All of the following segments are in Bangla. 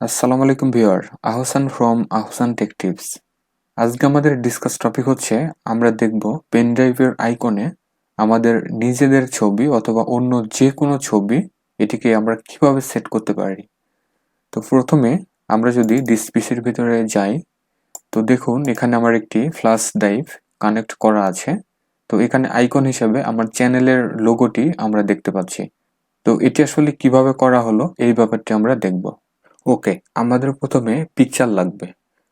আসসালামু আলাইকুম viewer, Ahsan from Ahsan take tips. আজকে আমাদের ডিসকাস টপিক হচ্ছে আমরা দেখব পেন ড্রাইভের আইকনে আমাদের নিজেদের ছবি অথবা অন্য যে কোনো ছবি এটিকে আমরা কিভাবে সেট করতে পারি। তো প্রথমে আমরা যদি ডিসপিসির ভিতরে যাই, তো দেখুন এখানে আমার একটি ফ্ল্যাশ ড্রাইভ কানেক্ট করা আছে। তো এখানে আইকন হিসেবে আমার চ্যানেলের লোগোটি আমরা দেখতে পাচ্ছি। তো এটি আসলে কিভাবে করা হলো এই ব্যাপারটি আমরা দেখব। ওকে, আমাদের প্রথমে পিকচার লাগবে।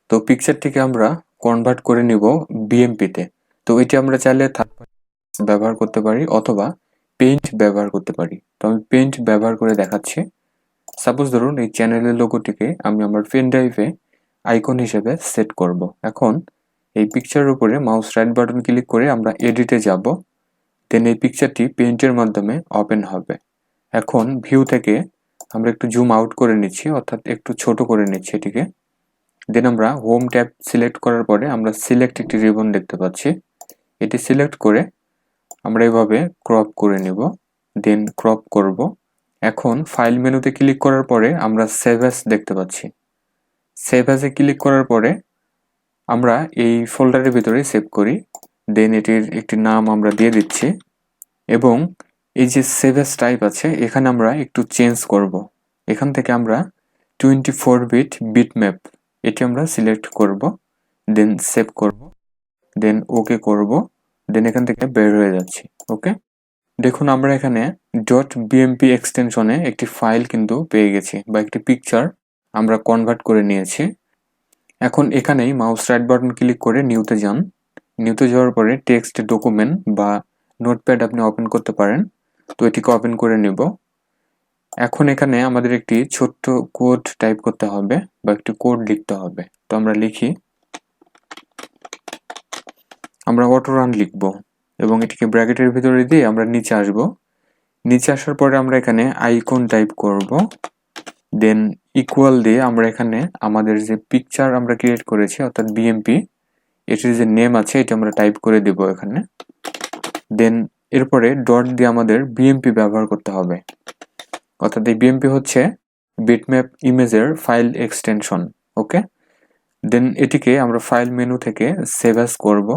তো পিকচারটিকে আমরা কনভার্ট করে নিব বিএমপিতে। তো এটি আমরা চাইলে থার্ড পার্টি ব্যবহার করতে পারি অথবা পেইন্ট ব্যবহার করতে পারি। তো আমি পেইন্ট ব্যবহার করে দেখাচ্ছি। সাপোজ ধরুন এই চ্যানেলের লোগোটিকে আমি আমার পেন ড্রাইভে আইকন হিসেবে সেট করব। এখন এই পিকচারের উপরে মাউস রাইট বাটন ক্লিক করে আমরা এডিটে যাব। দেন এই পিকচারটি পেইন্টের মাধ্যমে ওপেন হবে। এখন ভিউ থেকে আমরা একটু জুম আউট করে নিচ্ছি, অর্থাৎ একটু ছোট করে নিচ্ছি এটিকে। দেন আমরা হোম ট্যাব সিলেক্ট করার পরে আমরা সিলেক্ট একটি রিবন দেখতে পাচ্ছি। এটি সিলেক্ট করে আমরা এভাবে ক্রপ করে নিব, দেন ক্রপ করব। এখন ফাইল মেনুতে ক্লিক করার পরে আমরা সেভ অ্যাজ দেখতে পাচ্ছি। সেভ অ্যাজে ক্লিক করার পরে আমরা এই ফোল্ডারের ভিতরে সেভ করি। দেন এটির একটি নাম আমরা দিয়ে দিচ্ছি এবং এই যে সেভ অ্যাজ টাইপ আছে এখানে আমরা একটু চেঞ্জ করব। এখান থেকে আমরা 24 বিট বিটম্যাপ এটি আমরা সিলেক্ট করব, দেন সেভ করব, দেন ওকে করব। দেন এখান থেকে বের হয়ে যাচ্ছি। ওকে, দেখুন আমরা এখানে .bmp এক্সটেনশনে একটি ফাইল কিন্তু পেয়ে গেছি বা একটি পিকচার আমরা কনভার্ট করে নিয়েছি। এখন এখানেই মাউস রাইট বাটন ক্লিক করে নিউতে যান। নিউতে যাওয়ার পরে টেক্সট ডকুমেন্ট বা নোটপ্যাড আপনি ওপেন করতে পারেন। তো এটিকে ওপেন করে নিব। এখন এখানে আমাদের একটি ছোট্ট কোড টাইপ করতে হবে বা একটি কোড লিখতে হবে। তো আমরা লিখি, আমরা autorun লিখব এবং এটিকে ব্র্যাকেটের ভিতরে দিয়ে আমরা নিচে আসব। নিচে আসার পরে আমরা এখানে আইকন টাইপ করব, দেন ইকুয়াল দিয়ে আমরা এখানে আমাদের যে পিকচার আমরা ক্রিয়েট করেছি অর্থাৎ বিএমপি এটির যে নেম আছে এটা আমরা টাইপ করে দেব এখানে। দেন এরপরে ডট দিয়ে আমাদের বিএমপি ব্যবহার করতে হবে, অর্থাৎ এই বিএমপি হচ্ছে বিটম্যাপ ইমেজের ফাইল এক্সটেনশন। ওকে, দেন এটিকে আমরা ফাইল মেনু থেকে সেভ অ্যাজ করব।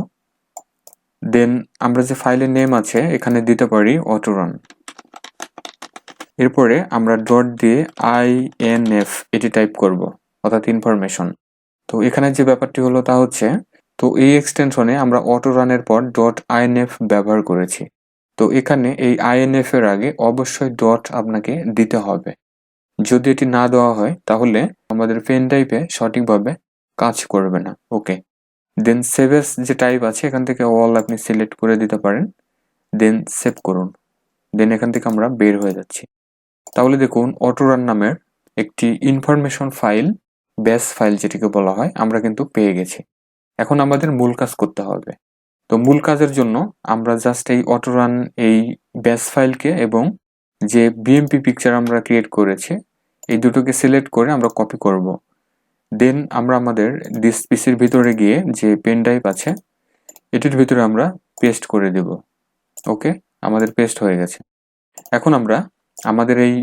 দেন আমরা যে ফাইলের নেম আছে এখানে দিতে পারি autorun। এরপরে আমরা ডট দিয়ে INF এটি টাইপ করব, অর্থাৎ ইনফরমেশন। তো এখানে যে ব্যাপারটি হলো তা হচ্ছে, তো এই এক্সটেনশনে আমরা autorun-এর পর .inf ব্যবহার করেছি। তো এখানে এই INF এর আগে অবশ্যই ডট আপনাকে দিতে হবে। যদি এটি না দেওয়া হয় তাহলে আমাদের পেন ড্রাইভে সঠিকভাবে কাজ করবে না। ওকে, দেন সেভ এস যে টাইপ আছে এখান থেকে অল আপনি সিলেক্ট করে দিতে পারেন, দেন সেভ করুন। দেন এখান থেকে আমরা বের হয়ে যাচ্ছি। তাহলে দেখুন autorun নামের একটি ইনফরমেশন ফাইল, ব্যাস ফাইল যেটিকে বলা হয়, আমরা কিন্তু পেয়ে গেছি। এখন আমাদের মূল কাজ করতে হবে। তো মূল কাজের জন্য আমরা জাস্ট এই autorun এই ব্যাস ফাইলকে এবং যে বিএমপি পিকচার আমরা ক্রিয়েট করেছি এই দুটোকে সিলেক্ট করে আমরা কপি করব। দেন আমরা আমাদের ডিসপিসির ভিতরে গিয়ে যে পেন ড্রাইভ আছে এটির ভিতরে আমরা পেস্ট করে দেব। ওকে, আমাদের পেস্ট হয়ে গেছে। এখন আমরা আমাদের এই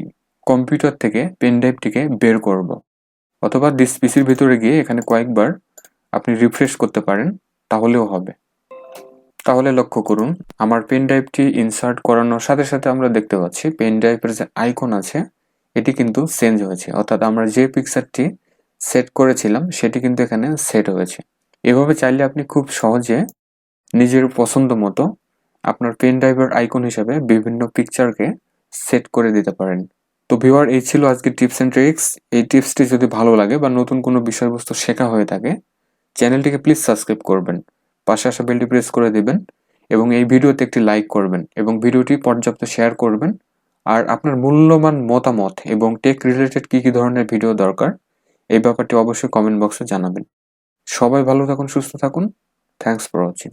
কম্পিউটার থেকে পেন ড্রাইভটিকে বের করব, অথবা ডিসপিসির ভিতরে গিয়ে এখানে কয়েকবার আপনি রিফ্রেশ করতে পারেন, তাহলেও হবে। তাহলে লক্ষ্য করুন আমার পেন ড্রাইভটি ইনসার্ট করানোর সাথে সাথে আমরা দেখতে পাচ্ছি পেন ড্রাইভের যে আইকন আছে এটি কিন্তু চেঞ্জ হয়েছে, অর্থাৎ আমরা যে পিকচারটি সেট করেছিলাম সেটি কিন্তু এখানে সেট হয়েছে। এভাবে চাইলে আপনি খুব সহজে নিজের পছন্দ মতো আপনার পেন ড্রাইভের আইকন হিসেবে বিভিন্ন পিকচারকে সেট করে দিতে পারেন। তো ভিউয়ার, এই ছিল আজকের টিপস এন্ড ট্রিক্স। এই টিপসটি যদি ভালো লাগে বা নতুন কোনো বিষয়বস্তু শেখা হয়ে থাকে চ্যানেলটিকে প্লিজ সাবস্ক্রাইব করবেন, পাশে আসা বেলটি প্রেস করে দিবেন এবং এই ভিডিওতে একটি লাইক করবেন এবং ভিডিওটি পর্যাপ্ত শেয়ার করবেন। আর আপনার মূল্যবান মতামত এবং টেক রিলেটেড কী কী ধরনের ভিডিও দরকার এই ব্যাপারটি অবশ্যই কমেন্ট বক্সে জানাবেন। সবাই ভালো থাকুন, সুস্থ থাকুন। Thanks for watching.